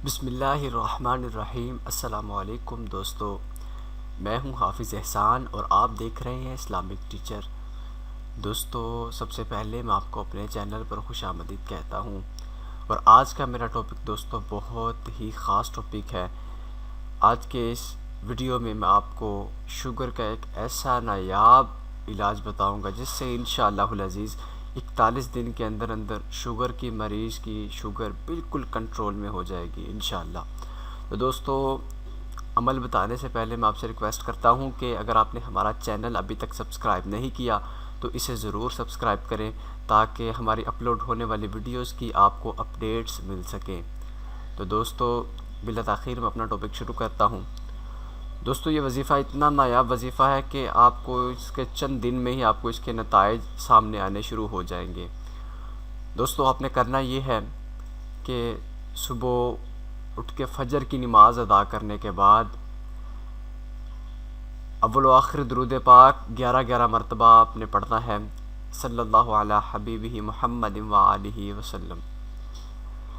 بسم اللہ الرحمن الرحیم۔ السلام علیکم دوستو، میں ہوں حافظ احسان اور آپ دیکھ رہے ہیں اسلامک ٹیچر۔ دوستو، سب سے پہلے میں آپ کو اپنے چینل پر خوش آمدید کہتا ہوں، اور آج کا میرا ٹاپک دوستو بہت ہی خاص ٹاپک ہے۔ آج کے اس ویڈیو میں آپ کو شوگر کا ایک ایسا نایاب علاج بتاؤں گا جس سے انشاءاللہ العزیز 41 دن کے اندر شوگر کی مریض کی شوگر بالکل کنٹرول میں ہو جائے گی انشاءاللہ۔ تو دوستو، عمل بتانے سے پہلے میں آپ سے ریکویسٹ کرتا ہوں کہ اگر آپ نے ہمارا چینل ابھی تک سبسکرائب نہیں کیا تو اسے ضرور سبسکرائب کریں تاکہ ہماری اپلوڈ ہونے والی ویڈیوز کی آپ کو اپڈیٹس مل سکیں۔ تو دوستو، بلا تاخیر میں اپنا ٹاپک شروع کرتا ہوں۔ دوستو، یہ وظیفہ اتنا نایاب وظیفہ ہے کہ آپ کو اس کے چند دن میں ہی آپ کو اس کے نتائج سامنے آنے شروع ہو جائیں گے۔ دوستو، آپ نے کرنا یہ ہے کہ صبح اٹھ کے فجر کی نماز ادا کرنے کے بعد اول و آخر درود پاک 11 مرتبہ آپ نے پڑھنا ہے، صلی اللہ علی حبیبہ محمد وآلہ وسلم،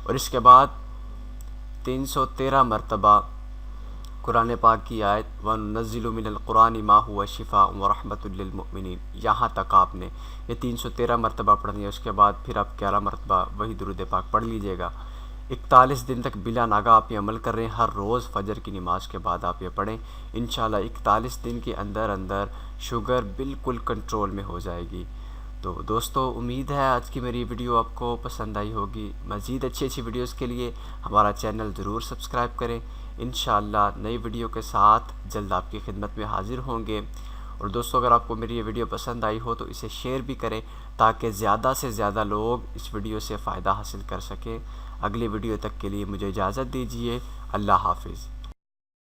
اور اس کے بعد 313 مرتبہ قرآن پاک کی آیت وَنُنَزِّلُ مِنَ الْقُرْآنِ مَا هُوَ شِفَاءٌ وَرَحْمَةٌ لِّلْمُؤْمِنِينَ، یہاں تک آپ نے یہ 313 مرتبہ پڑھنی ہے۔ اس کے بعد پھر آپ 11 مرتبہ وہی درود پاک پڑھ لیجئے گا۔ 41 دن تک بلا ناغہ آپ یہ عمل کر رہے ہیں، ہر روز فجر کی نماز کے بعد آپ یہ پڑھیں۔ انشاءاللہ 41 دن کے اندر شوگر بالکل کنٹرول میں ہو جائے گی۔ تو دوستو، امید ہے آج کی میری ویڈیو آپ کو پسند آئی ہوگی۔ مزید اچھی ویڈیوز کے لیے ہمارا چینل ضرور سبسکرائب کریں۔ انشاءاللہ نئی ویڈیو کے ساتھ جلد آپ کی خدمت میں حاضر ہوں گے۔ اور دوستو، اگر آپ کو میری یہ ویڈیو پسند آئی ہو تو اسے شیئر بھی کریں تاکہ زیادہ سے زیادہ لوگ اس ویڈیو سے فائدہ حاصل کر سکیں۔ اگلی ویڈیو تک کے لیے مجھے اجازت دیجیے۔ اللہ حافظ۔